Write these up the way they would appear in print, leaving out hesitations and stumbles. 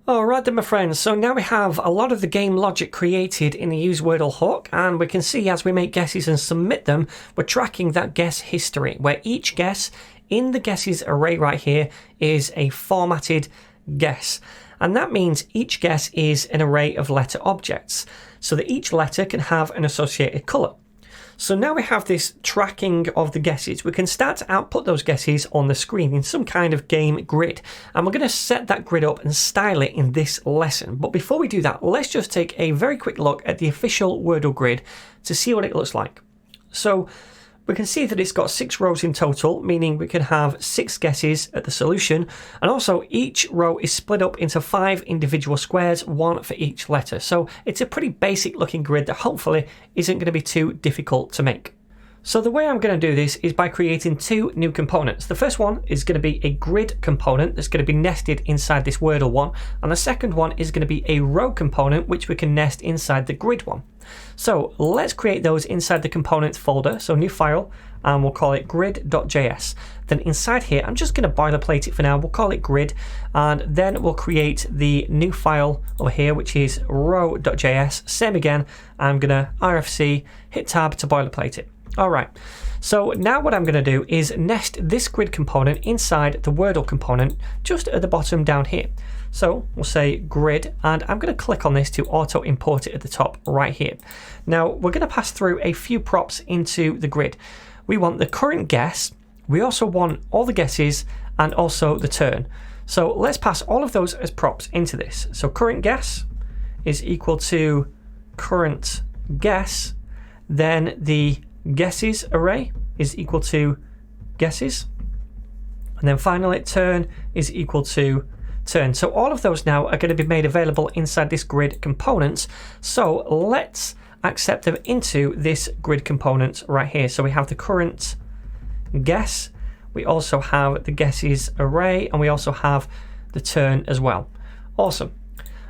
Alright then my friends, so now we have a lot of the game logic created in the use Wordle hook, and we can see as we make guesses and submit them, we're tracking that guess history, where each guess in the guesses array right here is a formatted guess. And that means each guess is an array of letter objects, so that each letter can have an associated colour. So now we have this tracking of the guesses, we can start to output those guesses on the screen in some kind of game grid. And we're going to set that grid up and style it in this lesson. But before we do that, let's just take a very quick look at the official Wordle grid to see what it looks like. So we can see that it's got 6 rows in total, meaning we can have 6 guesses at the solution. And also each row is split up into 5 individual squares, 1 for each letter. So it's a pretty basic looking grid that hopefully isn't going to be too difficult to make. So the way I'm going to do this is by creating 2 new components. The first one is going to be a grid component that's going to be nested inside this Wordle one. And the second one is going to be a row component which we can nest inside the grid one. So let's create those inside the components folder. So new file, and we'll call it grid.js. Then inside here, I'm just going to boilerplate it for now. We'll call it grid, and then we'll create the new file over here, which is row.js. Same again, I'm going to RFC, hit tab to boilerplate it. Alright, so now what I'm going to do is nest this grid component inside the Wordle component just at the bottom down here. So we'll say grid, and I'm going to click on this to auto import it at the top right here. Now we're going to pass through a few props into the grid. We want the current guess, we also want all the guesses, and also the turn. So let's pass all of those as props into this. So current guess is equal to current guess, then the guesses array is equal to guesses, and then finally turn is equal to turn. So all of those now are going to be made available inside this grid components. So let's accept them into this grid component right here. So we have the current guess, we also have the guesses array, and we also have the turn as well. Awesome.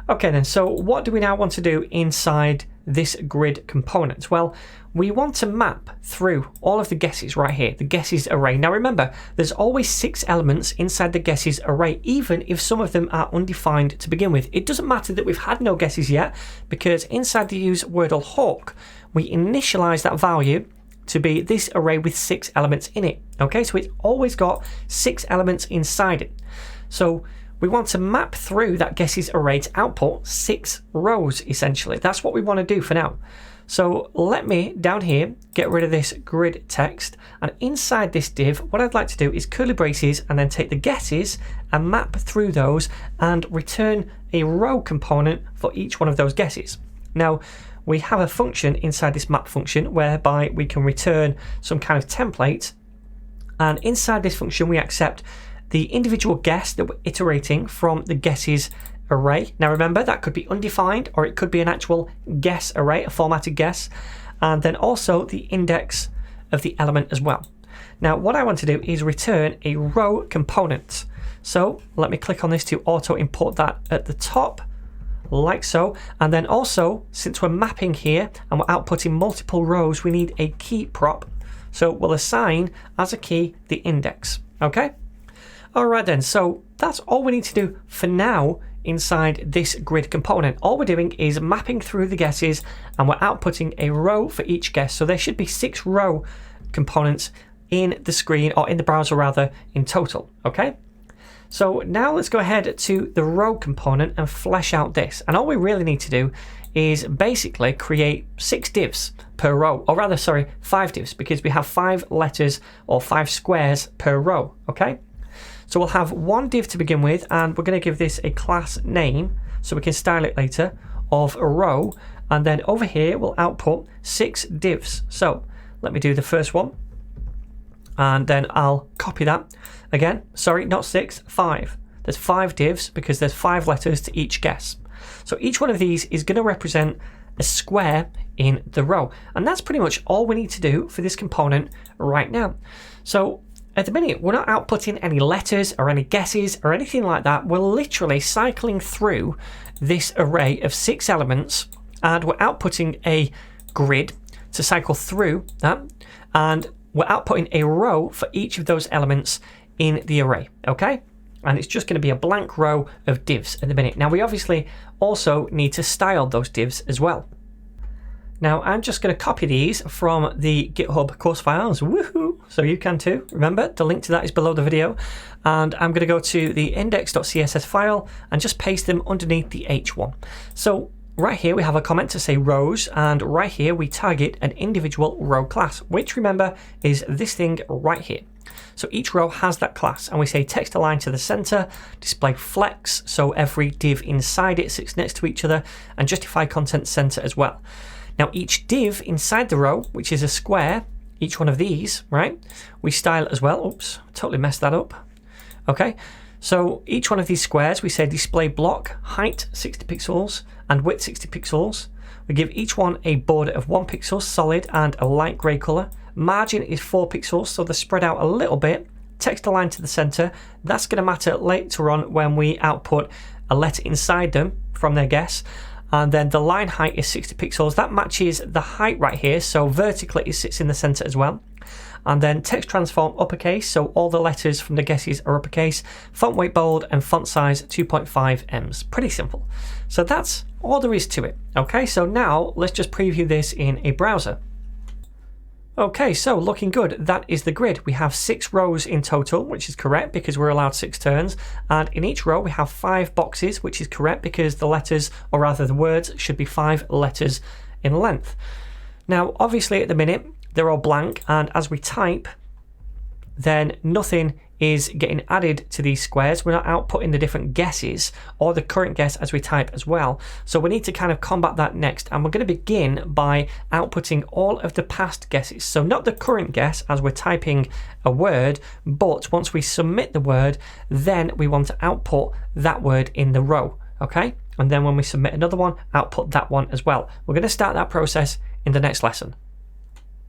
Okay then, so what do we now want to do inside this grid component? Well, we want to map through all of the guesses right here, the guesses array. Now remember, there's always 6 elements inside the guesses array, even if some of them are undefined to begin with. It doesn't matter that we've had no guesses yet, because inside the use Wordle hook, we initialize that value to be this array with 6 elements in it. Okay, so it's always got 6 elements inside it. So we want to map through that guesses array to output 6 rows, essentially. That's what we want to do for now. So let me, down here, get rid of this grid text, and inside this div, what I'd like to do is curly braces and then take the guesses and map through those and return a row component for each one of those guesses. Now, we have a function inside this map function whereby we can return some kind of template, and inside this function we accept the individual guess that we're iterating from the guesses array. Now remember, that could be undefined or it could be an actual guess array, a formatted guess, and then also the index of the element as well. Now what I want to do is return a row component. So let me click on this to auto import that at the top, like so. And then also, since we're mapping here and we're outputting multiple rows, we need a key prop. So we'll assign as a key the index. Okay? Alright then, so that's all we need to do for now inside this grid component. All we're doing is mapping through the guesses, and we're outputting a row for each guess. So there should be 6 row components in the screen, or in the browser rather, in total. Okay? So now let's go ahead to the row component and flesh out this. And all we really need to do is basically create 6 divs per row, or rather, sorry, 5 divs, because we have 5 letters or 5 squares per row. Okay? So we'll have 1 div to begin with, and we're going to give this a class name so we can style it later of a row, and then over here we'll output 6 divs. So let me do the first one, and then I'll copy that again. Sorry, not 6, 5. There's 5 divs because there's 5 letters to each guess. So each one of these is going to represent a square in the row, and that's pretty much all we need to do for this component right now. So at the minute, we're not outputting any letters or any guesses or anything like that. We're literally cycling through this array of 6 elements, and we're outputting a grid to cycle through that, and we're outputting a row for each of those elements in the array. Okay? and it's just going to be a blank row of divs at the minute. Now we obviously also need to style those divs as well. Now I'm just going to copy these from the GitHub course files, woohoo, so you can too. Remember, the link to that is below the video, and I'm going to go to the index.css file and just paste them underneath the H1. So right here we have a comment to say rows, and right here we target an individual row class, which remember is this thing right here. So each row has that class, and we say text align to the center, display flex, so every div inside it sits next to each other, and justify content center as well. Now each div inside the row, which is a square, each one of these, right, we style as well. Oops, totally messed that up. Okay, so each one of these squares we say display block, height 60 pixels and width 60 pixels. We give each one a border of 1 pixel solid and a light grey colour. Margin is 4 pixels, so they're spread out a little bit. Text align to the center. That's going to matter later on when we output a letter inside them from their guess. And then the line height is 60 pixels. That matches the height right here, so vertically it sits in the center as well. And then text transform uppercase, so all the letters from the guesses are uppercase. Font weight bold and font size 2.5 ems. Pretty simple. So that's all there is to it. Okay, so now let's just preview this in a browser. Okay, so looking good. That is the grid. We have 6 rows in total, which is correct because we're allowed 6 turns. And in each row we have 5 boxes, which is correct because the letters, or rather the words, should be 5 letters in length. Now, obviously at the minute, they're all blank, and as we type, then nothing is getting added to these squares. We're not outputting the different guesses or the current guess as we type as well. So we need to kind of combat that next, and we're going to begin by outputting all of the past guesses. So not the current guess as we're typing a word, but once we submit the word, then we want to output that word in the row, okay? And then when we submit another one, output that one as well. We're going to start that process in the next lesson.